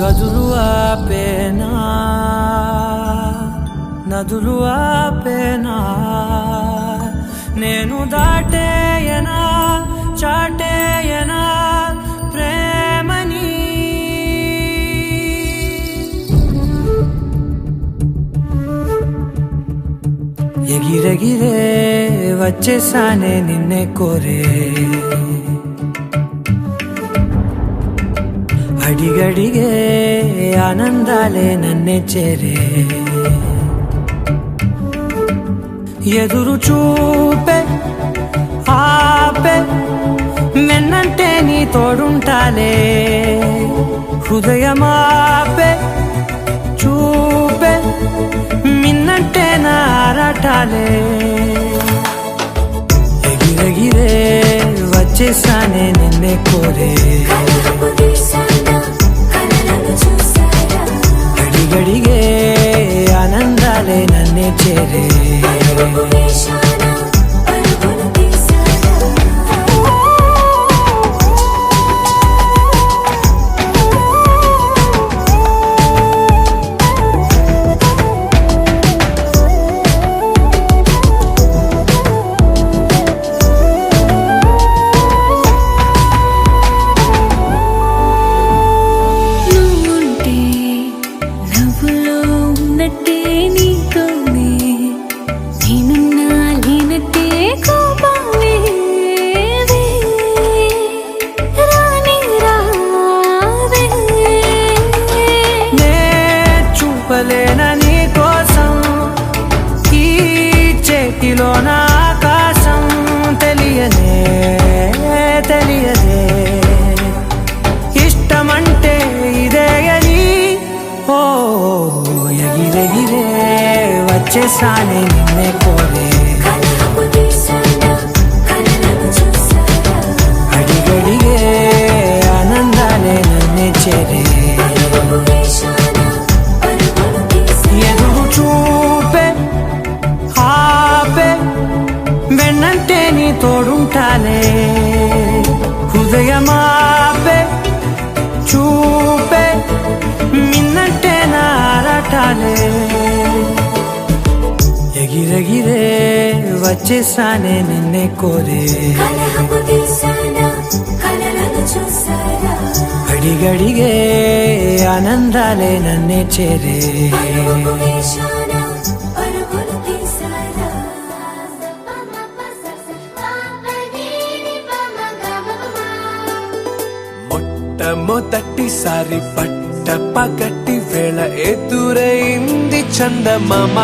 గదులు ఆపేనా నదులు ఆపేనా నేను దాటేయనా చాటేయనా ప్రేమని ఎగిరెగిరే వచ్చేసానే నిన్నే కోరే అడిగడిగే ఆనందాలే నన్నే చేరే ఎదురు చూపే ఆపే నిన్నంటే నీ తోడుంటాలే హృదయమాపే చూపే మిన్నంటే నా ఆరాటాలే ఎగిరెగిరే వచ్చేసానే నిన్నే కోరే అడిగడిగే ఆనందాలే నన్నే చేరే నీ కోసం ఈ చేతిలో నా ఆకాశం తెలియదే ఇష్టమంటే ఇదే అని ఓ ఎగిరెగిరే వచ్చేసానే నిన్నే కోరే అడిగడిగే ఆనందాలే నన్నే చేరే ఎదురు చూపే ఆపే వెన్నంటే నీ తోడుంటాలే హృదయమాపే చూపే మిన్నంటే నా ఆరాటాలే ఎగిరెగిరే వచ్చేసానే నిన్నే కోరే అడిగడిగే ఆనందాలే నన్నే చేరే మొట్టమొదటిసారి పట్ట పగటి వేళ ఎదురైంది చందమామ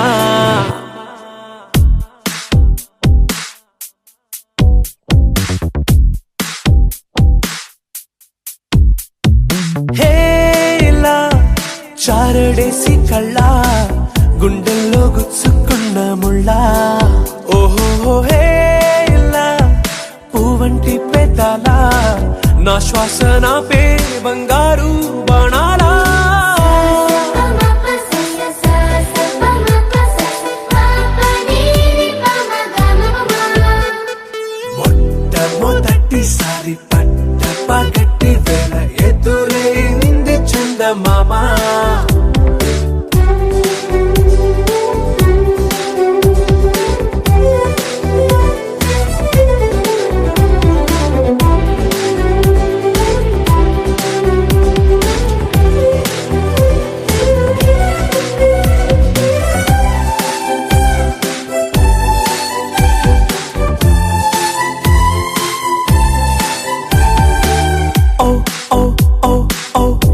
హేలా చారడేసి కళ్ళ గుండెల్లో గుచ్చుకున్న ముళ్ళా ఓహో హేలా పువ్వంటి పెదాల నా శ్వాస నాపే బంగారు బాణాలా మొట్టమొదటిసారి పట్ట పగటి వేళ ఎదురైంది చందమామ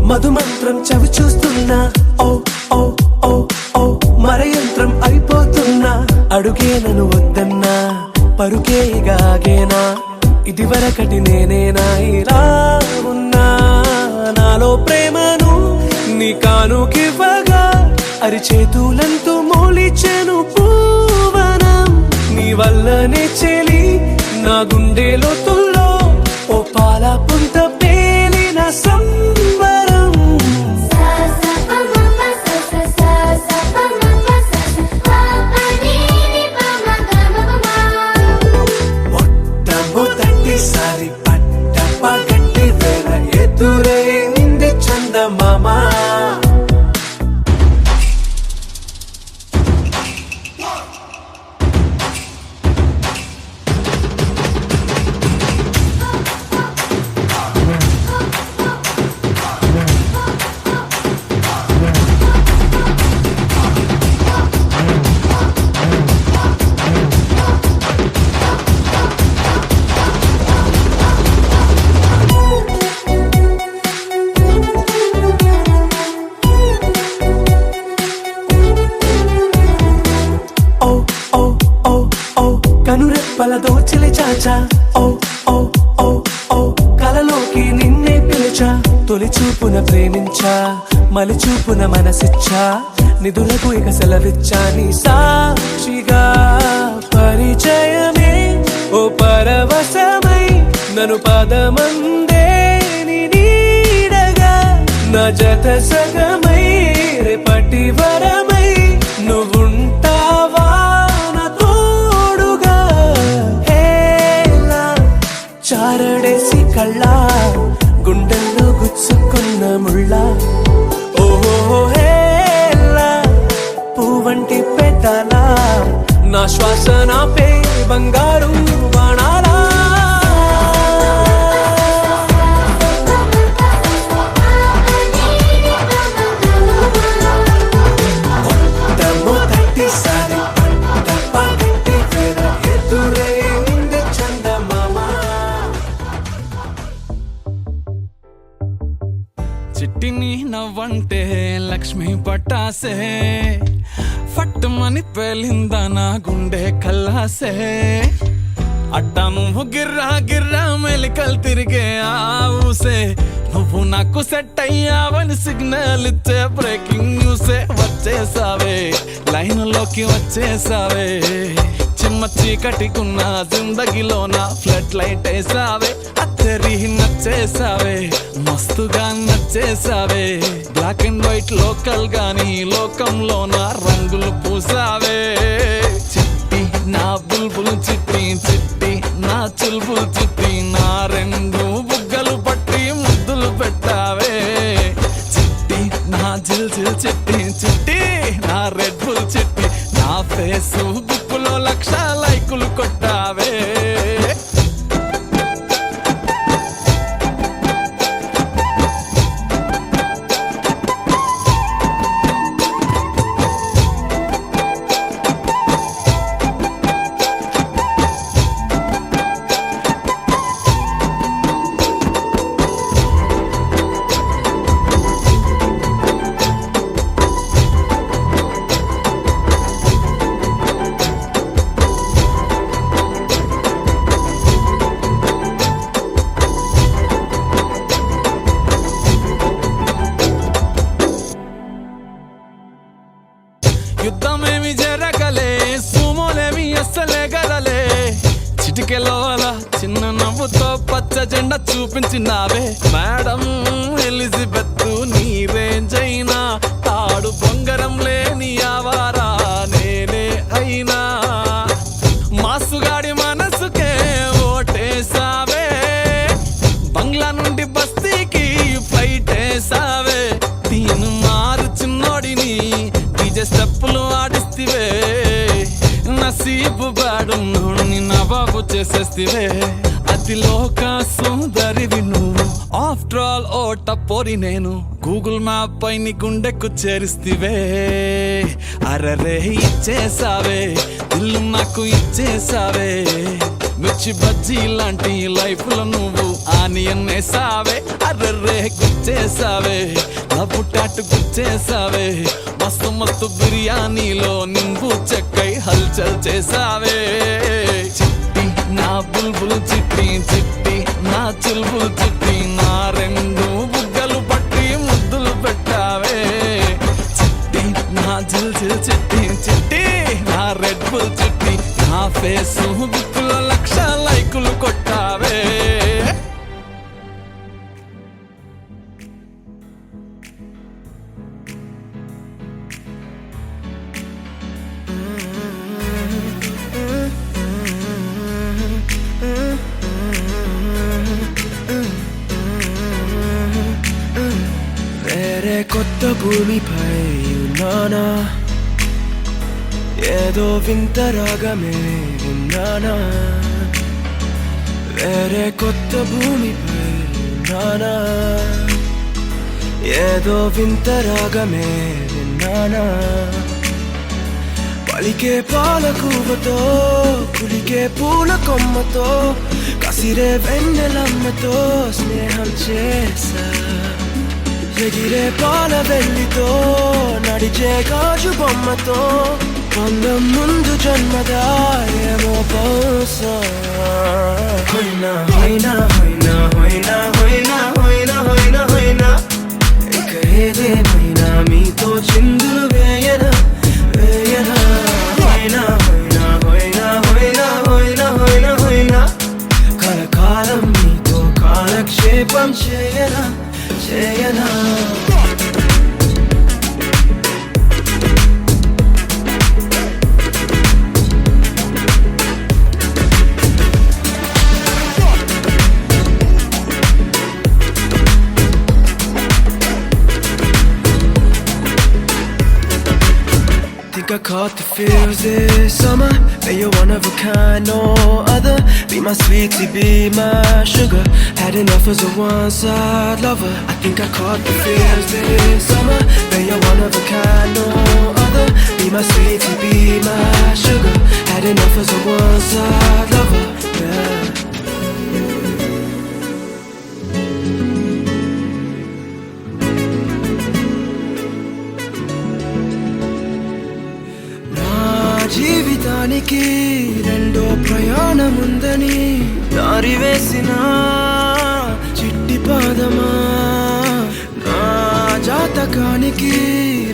మధుమంత్రం చవి చూస్తున్నా ఓ ఓ ఓ ఓ మరయంత్రం అయిపోతున్నా అడుగే నన్ను వద్దన్నా పరుకేగాగేనా ఇది వరకటి నేనేనా ఇలా ఉన్నా నాలో ప్రేమను నీ కానుకివ్వగా అరిచేతులంతూ మోలిచెను పూవనం నీ వల్లనే చెలి నా గుండెలో తుల్లో ఓ పాల పుంత పేలిన సంబరం మొట్టమొదటిసారి పట్ట పగటి వేళ ఎదురైంది చందమామ చందమామా. కనురెప్పల దోచిలి చాచా, ఓ ఓ ఓ ఓ కలలోకి నిన్నే పిలిచా. తొలి చూపున ప్రేమించా, మలి చూపున మనసిచ్చా, నిదురకు ఇక సెలవిచ్చా. నీ సాక్షిగా పరిచయమే ఓ పరవశమై నన్ను పదమందే నీ నీడగా, నా జత సగమై రేపటి వరమై నువ్వుంటావా నా తోడుగా. హేలా చారడేసి కళ్ళ గుండెల్లో గుచ్చుకున్న ముళ్ళ, ఓహో హేలా పువ్వంటి పెట్టాల నా శ్వాస నాపే బంగారు బాణాలా. చిట్టిని నవ్వంటే లక్ష్మి పట్టాసే, ఫట్టుమని పేలిందా నా గుండె కల్లాసే. అట్టా నువ్వు గిర్రా గిర్రా మెలికలు తిరిగే ఆ ఊసే, నువ్వు నాకు సెట్ అయ్యావని సిగ్నల్ ఇచ్చే బ్రేకింగ్ న్యూసే. వచ్చేసావే లైన్లోకి వచ్చేసావే, చిమ్మ చీకటికున్న జిందగీలో నా ఫ్లడ్ లైట్ వేసావే. అత్తరి నచ్చేసావే మస్తుగా నచ్చేసావే, బ్లాక్ అండ్ వైట్ లోకల్ గాని లోకంలో నా రంగులు పూసావే. చిట్టి నా బుల్బుల్ చిట్టి, చిట్టి నా చుల్బుల్ చిట్టి, నా రెండు బుగ్గలు పట్టి ముద్దులు పెట్టావే. చిట్టి నా జిల్ జిల్ చిట్టి, చిట్టి నా రెడ్ బుల్ చిట్టి, నా ఫేస్బుక్ లో 1,00,000 లైకులు కొట్టావే. యుద్ధమేమి జరగలే, సుమోలేమి అస్సలే గదలే. చిటికెలో అలా చిన్న నవ్వుతో పచ్చ జెండా చూపించినావే. మేడం ఎలిజబెత్ నీ రేంజ్ అయినా, తాడు బొంగరం లేని ఆవారా నేనే అయినా. మాసుగాడి మనసుకే ఓటేసావే, బంగ్లా నుండి బస్తీకి ఫ్లైట్ వేసావే. దీని మారు చిన్నోడిని డీజే స్టెప్పులు ఆడిస్తివే, నసీబు బాడున్నోడిని నవాబు చేసేస్తివే. అతిలోక సుందరివి నువ్వు, ఆఫ్టర్ ఆల్ ఓ టపోరి నేను. గూగుల్ మ్యాప్ పై నీ గుండెకు చేరిస్తివే. అరరే ఇచ్చేసావే ఇల్లు నాకు ఇచ్చేసావే, మిర్చి బజ్జీ లాంటి లైఫ్ లో నువ్వు ఆనియన్ వేసావే. అర్రర్రే గుచ్చేసావే, లవ్వు టాటు గుచ్చేసావే, మస్తు మస్తు బిర్యానీలో నింబు చెక్కై హల్చల్ చేసావే. చిట్టి నా బుల్బుల్ చిట్టి, చిట్టి నా చుల్బుల్ చిట్టి, నా రెండు బుగ్గలు పట్టి ముద్దులు పెట్టావే. చిట్టి నా జిల్ జిల్ చిట్టి, చిట్టి నా రెడ్ బుల్ చిట్టి, నా ఫేస్బుక్ లో 1,00,000 లైకులు కొట్టావే. వేరే వేరే కొత్త భూమిపై ఉన్నానా ఏదో వింత రాగమే విన్నానా వేరే కొత్త భూమిపై ఉన్నానా ఏదో వింత రాగమే విన్నానా పలికే పాలకూవతో కులికే పూల కొమ్మతో కసిరే వెన్నెలమ్మతో స్నేహం చేసా ఎగిరే పాల వెల్లితో నడిచే గాజు బొమ్మతో పొందం ముందు జన్మదా ఏమో బహుశా హోయినా హోయినా హోయినా హోయినా హోయినా హోయినా హోయినా హోయినా ఇక ఏదేమైనా మీతో చిందులు వేయనా వేయనా హోయినా హోయినా హోయినా హోయినా హోయినా హోయినా హోయినా కలకాలం మీతో కాలక్షేపం చేయనా చేయనా Think I caught the feels this summer. But you're one of a kind, no other. Be my sweetie, be my sugar. Had enough as a one-side lover. I think I caught the feels this summer. But you're one of a kind, no other. Be my sweetie, be my sugar. Had enough as a one-side lover. Yeah. జీవితానికి రెండో ప్రయాణముందని దారి వేసిన చిట్టి పాదమా నా జాతకానికి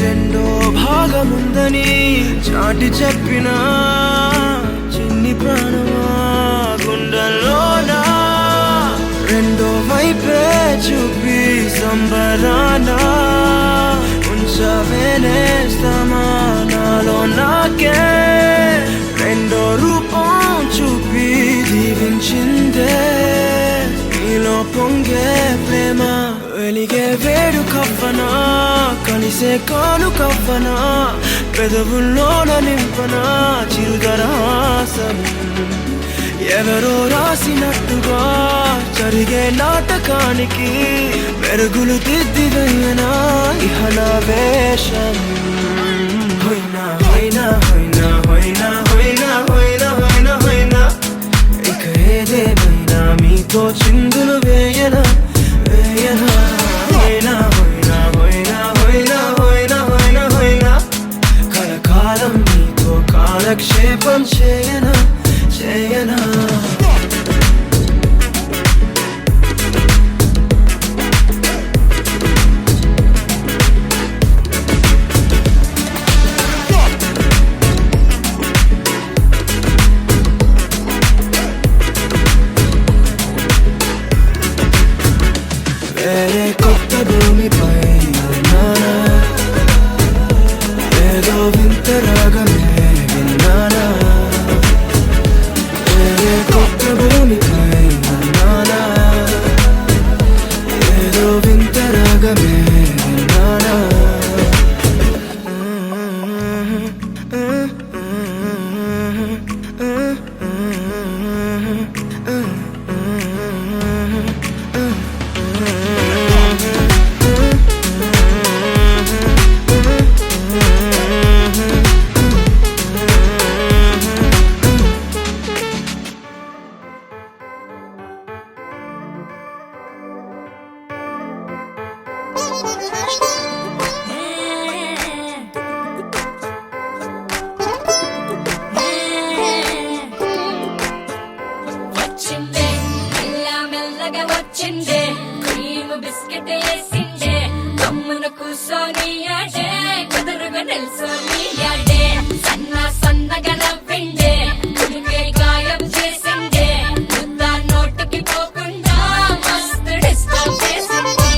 రెండో భాగముందని చాటి చెప్పిన చిన్ని ప్రాణమా గుండెల్లోనా రెండో వైపే చూపి సంబరానా ఉంచవేనేస్తామా నాలో నాకే రెండో రూపం చూపి దీవించిందే నీలో పొంగే ప్రేమ వెలిగే వేడు కవ్వనా కలిసే కాను కవ్వనా పెదవుల్లోన నింపనా చిరుదరాసం ఎవరో రాసినట్టుగా జరిగే నాటకానికి మెరుగులు దిద్దిదయ్యనా ఇహనా వేషం హోయినా హోయినా హోయినా హోయినా హోయినా హోయినా హోయినా హోయినా ఇక ఏదేమైనా మీతో చిందులు వేయనా వేయనా హోయినా హోయినా హోయినా హోయినా హోయినా హోయినా హోయినా కలకాలం మీతో కాలక్షేపం చేయనా చేయనా వేరే కొత్త భూమిపై ఉన్నానా ఏదో వింత రాగమే విన్నానా వేరే కొత్త భూమిపై ఉన్నానా ఏదో వింత రాగమే విన్నానా వచ్చిందే క్రీమ్ బిస్కెట్ వేసిందే కమ్మున కూసోని ఆడే కుదురుగా నిల్సోని ఆడే సన్నగా నవ్విండే కుడికే గాయం చేసిందే ముద్ద నోటికి పోకుండా మస్తు డిస్టర్బ్ చేసిందే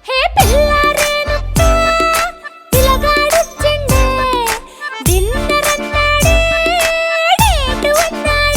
హే పిల్లారేనప్ప పిల్లగాడొచ్చిండే డిన్నర్ అన్నాడే డేట్ అన్నాడే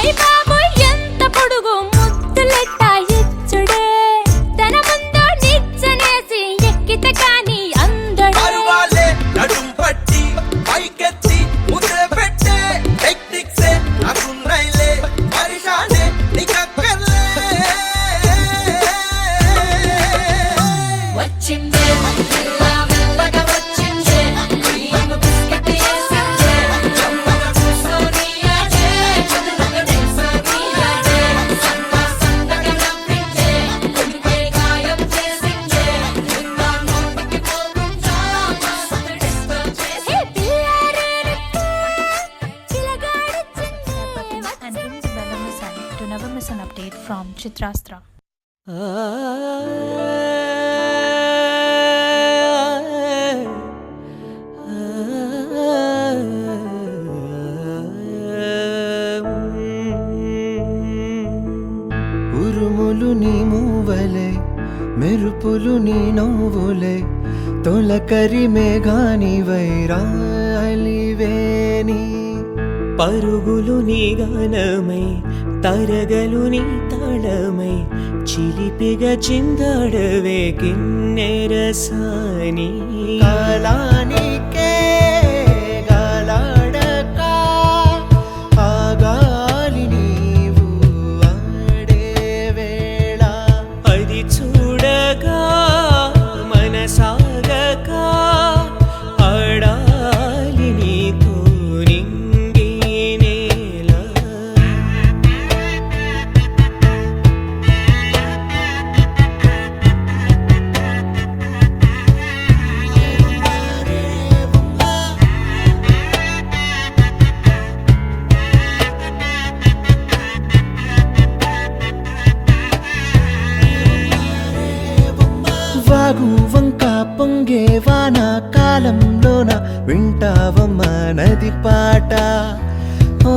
అయ్ బాబోయ్ ఎంత పొడుగు ముద్దులెట్ట ఇచ్చుడే తన ముందు నిచ్చనేసి ఎక్కిత కాని అందడే అరువాలే నడుం పట్టి పైకెత్తి ముద్ర పెట్టే టెక్నిక్సే నాకున్నైలే పరిశానే నీకక్కర్లే వచ్చిందే పిల్ల మెల్లగా వచ్చిందే క్రీమ్ బిస్కెట్ వేసిందే జమ్మగా కూసోని ఆడే చదువుగా నిల్సోని ఆడే సన్నగా నవ్విందే గుండె గాయం చేసిందే నిన్న నోటికి పోకుండా మస్తు డిస్టర్బ్ చేసి పిల్లారేనట్టు పిలగాడిచ్చిందే And brings Bella Missan to never miss an update from Chitrastra. ఉరుములు నీ మూవలే మెరుపులు నీ నవ్వులే తొలకరి మేఘాని వైరాలివేని పరుగులు నీ గానమై తరగలు నీ తాళమై చిలిపిగా చిందాడవే కిన్నెరసాని కాలానికే గాలాడక ఆగాలి నీవు ఆడే వేళ అది చూడగా మనసాగక ఆడాలి నీతో నింగి నేల వాగు వంక పొంగే వాన కాలంలోన వింటావమ్మ నది పాట ఓ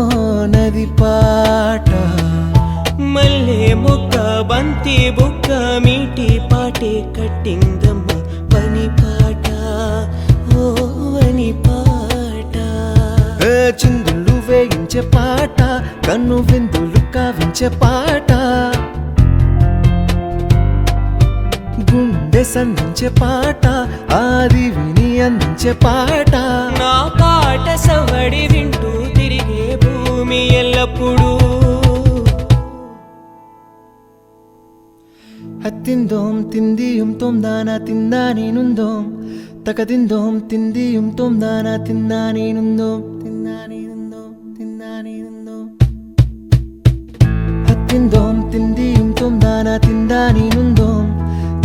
నది పాట మల్లె మొక్క బంతి బుక్క మీటి పాటే కట్టిందమ్మ పని పాట ఓ అని పాట ఏ చిందులు వేయించే పాట కన్ను విందులు కావించే పాట గుండె సంధించే పాట ఆది విని అందించే పాట నా పాట సవడి వింటూ తిరిగే భూమి ఎల్లప్పుడూ హత్తిందోం తిందియుం తొందానా తిందా నేనుందోం తకదిందోం తిందియుం తొందానా తిందా నేనుందోం తిందా నేనుందోం తిందా నేనుందోం హత్తిందోం తిందియుం తొందానా తిందా నేనుందోం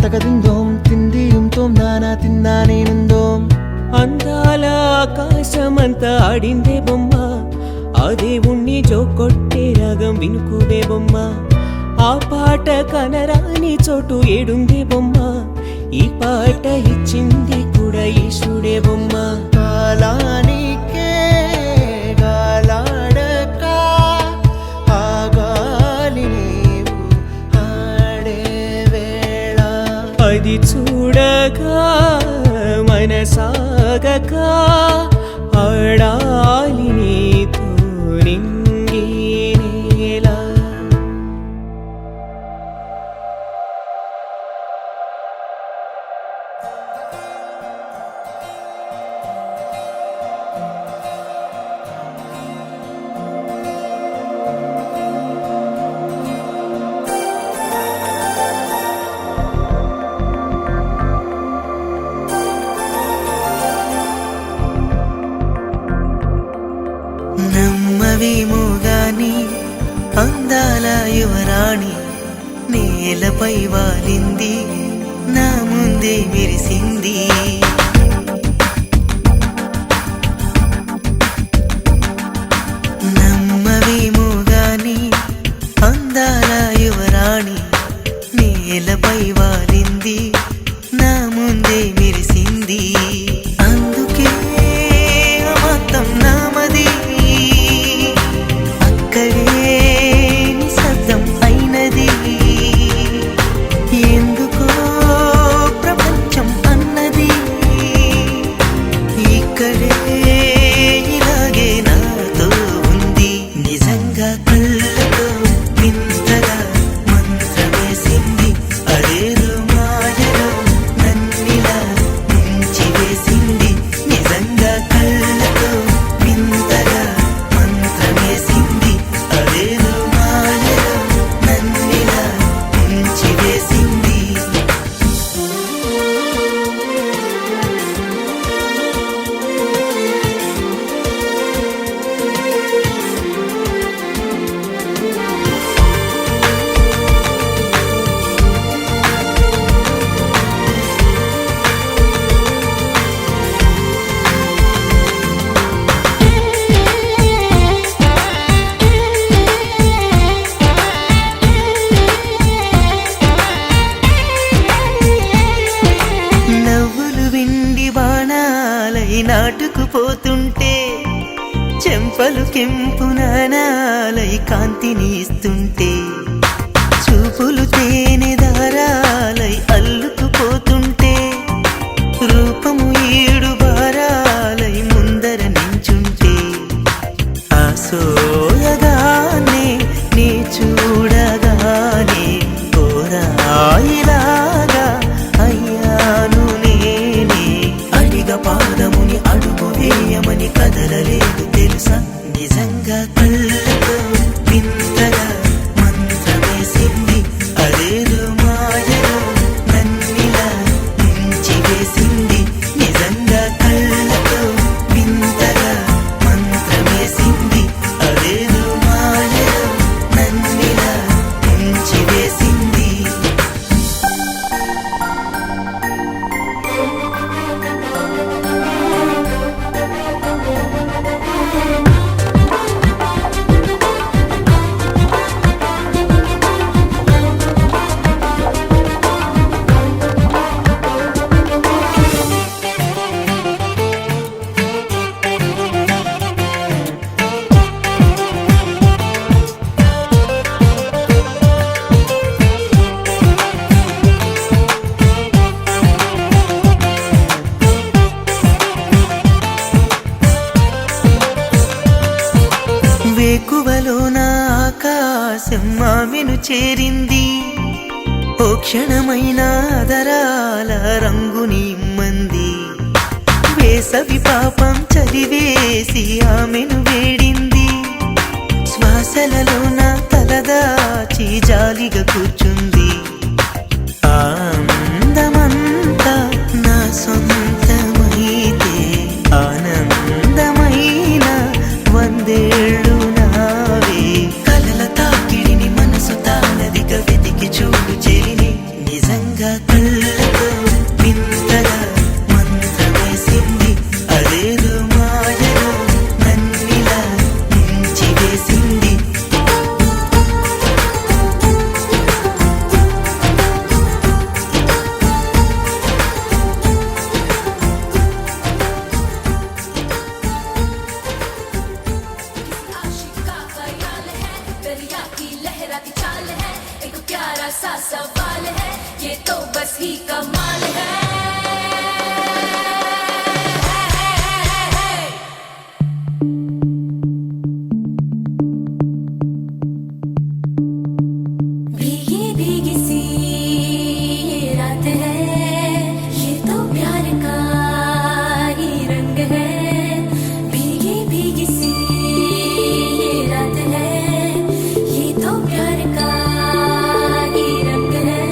తకదిందోం తిందియుం తొందానా తిందా నేనుందోం అందాల ఆకాశమంతా ఆడిందే బొమ్మ ఆ దేవుణ్ణి జోకొట్టే రాగం వినుకోవే బొమ్మ ఆ పాట కనరాని చోటు ఏడుందే బొమ్మ ఈ పాట ఇచ్చింది కూడా ఈశ్వరుడే బొమ్మ కాలానికే గాలాడక ఆగాలి నీవు ఆడే వేళ అది చూడగా మనసాగక ఆడాలి నీతో నింగి నేల నమ్మవేమో గాని అందాల యువరాణి నేలపై వాలింది నా ముందే మెరిసింది నమ్మవేమో గాని అందాల యువరాణి నేలపై వాలింది నా ముందే మెరిసింది అందుకే మొత్తం నామది అక్కడే నిశ్శబ్దం అయినది ఎందుకో ప్రపంచం అన్నది అల్లుకుపోతుంటే చెంపలు కెంపునాలై కాంతిని ఇస్తుంటే చూపులు తేనె దారాలై అల్లుకుపోతుంటే రూపము ఏడు బారాలై ముందర నించుంటే ఆసోయగానే నీ చూడగానే కోరాయిలాగా అయ్యాను నేనే అడిగ పాదముని అడుగు వేయమని కదలలేదు తెలుసా నిజంగా కళ్ళతో వింతగా మంత్రమేసింది అదేదో మాయలో నన్నిలా ముంచి వేసింది నిజంగా కళ్ళతో వింతగా మంత్రమేసింది అదేదో మాయలో నన్నిలా ముంచి వేసింది వేకువలోన ఆకాశం ఆమెను చేరింది ఓ క్షణమైన అదరాల రంగుని ఇమ్మంది వేసవి పాపం చదివేసి ఆమెను వేడింది శ్వాసలలోన తలదాచి జాలిగా కూర్చుంది ఆనందమంతా నా సొంతమైతే ఆనందమైన వందేళ్ళు నావే కలల తాకిడిని మనసు తానదిగా వెతికి చూడు చెలిని నిజంగా కళ్ళతో వింతగా మంత్రమేసింది అదేదో మాయలో నన్నిలా ముంచి వేసింది आशिका ख्याल है दरिया की लहराती चाल है एक प्यारा सा सवाल है ये तो बस ही कमाल है भीगी भीगी सी ये रात है ये तो प्यार का ही रंग है भीगी भीगी सी ये रात है ये तो प्यार का ही रंग है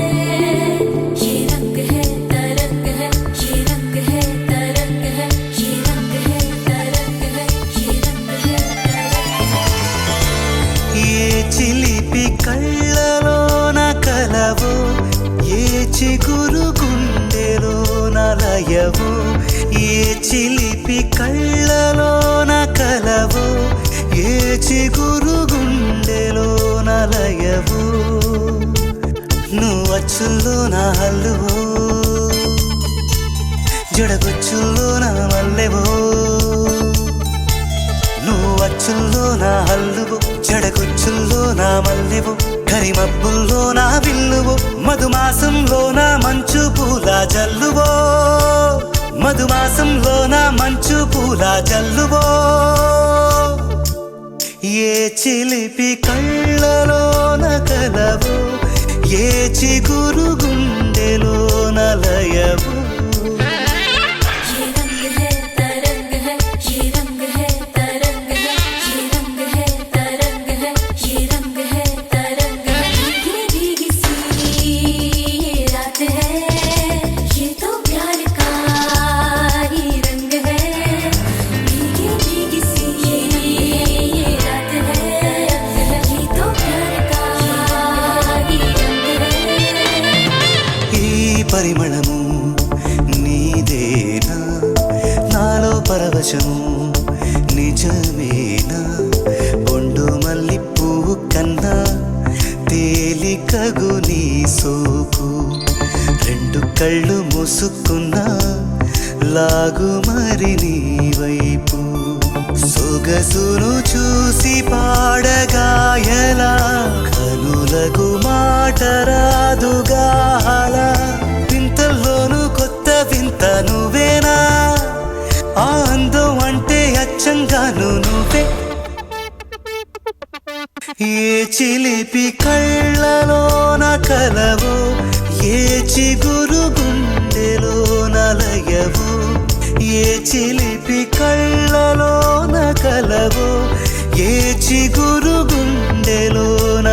ये रंग है तरंग है ये रंग है तरंग है ये रंग है तरंग है ये रंग है ఏ చిలిపి కళ్ళలోన కలవో ఏ చిగురు గుండెలోన లయవో ఏ చిలిపి కళ్ళలోన కలవో ఏ చిగురు గుండెలోన లయవో నువ్వు అచ్చుల్లో నా హల్లువో జడగొచ్చుల్లో నా మల్లెవో నువ్వు అచ్చుల్లో నా హల్లువో జడగొచ్చుల్లో నా మల్లెవో కరిమబ్బుల్లో నా విల్లువో మధుమాసంలో నా మంచు పూల జల్లువో మధుమాసంలో నా మంచు పూల జల్లువో ఏ చిలిపి కళ్ళలోన కలవో ఏ చిగురు గుండెలోన లయవో ये रंग है तरंग है ये रंग है तरंग है ये रंग है तरंग है ये रंग है तरंग है भीगी भीगी सी ये रात है ये तो प्यार का ही रंग है भीगी भीगी सी ये रात है ये तो प्यार का ही रंग है ఈ పరిమళము నీదేనా నాలో పరవశము నిజమేనా ఒండు మల్లి పువ్వు కన్నా తేలికగు నీ సోకు రెండు కళ్ళు మూసుకున్నా లాగు మరి నీ వైపు సొగసును చూసి పాడగాయలా కనులకు మాట రాదుగాల వింతల్లోనూ కొత్త వింత నువ్వేనా ఆ అందం అంటే అచ్చంగాను నువ్వే ఏ చిలిపి కళ్ళలోన కలవో ఏ చిగురు గుండెలో నలయవు ఏ చిలిపి కళ్ళలోన కలవో ఏ చిగురు గుండెలోన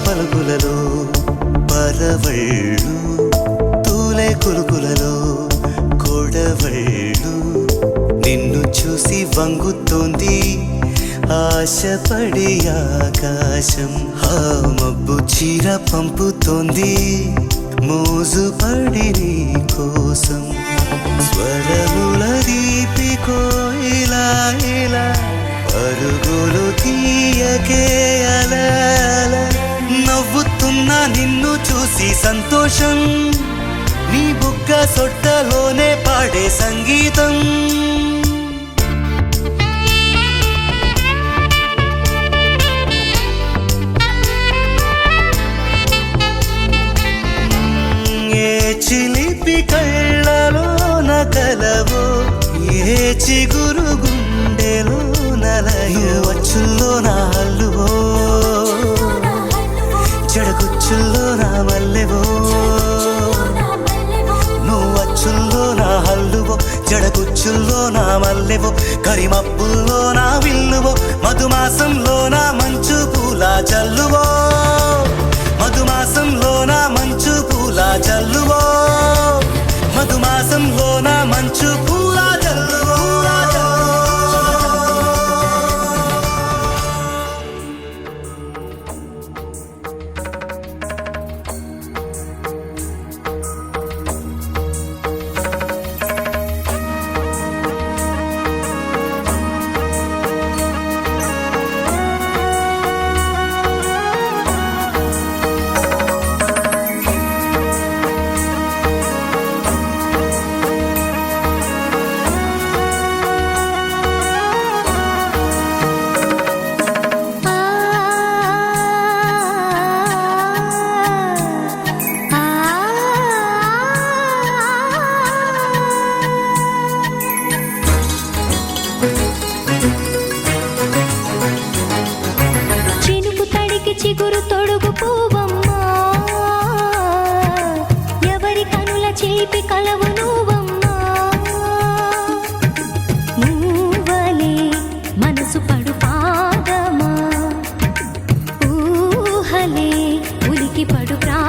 పలుకులలో పరవళ్ళు తూలే కులుకులలో కొడవళ్ళు నిన్ను చూసి వంగుతోంది ఆశపడి ఆకాశం ఆ మబ్బు చీర పంపుతోంది మోజుపడి నీ కోసం స్వరముల దీపికో ఇలా ఇలా పరుగులు తీయకే అలా నవ్వుతున్నా నిన్ను చూసి సంతోషం నీ బుగ్గ సొట్టలోనే పాడే సంగీతం ఏ చిలిపి కళ్ళలోన కలవో ఏ చిగురు గుండెలో నలయో వచ్చుల్లో నా హల్లువో జడగుచ్చుల్లో నా మల్లెవో నువ్వు అచ్చుల్లో నా హల్లువో జడగుచ్చుల్లో నా మల్లెవో కరిమప్పుల్లో నా విల్లువో మధుమాసంలో నా మంచు పూల జల్లువో మధుమాసంలో నా మంచు పూల జల్లువో మధుమాసంలో నా మంచు పూల జల్లువో చినుకు తడికి చిగురు తొడుగు పూవమ్మా ఎవరి కనుల చేపి కలవు నువ్వమ్మా నువ్వలే మనసు పడు పాదమా ఊహలే ఉలికి పడు ప్రా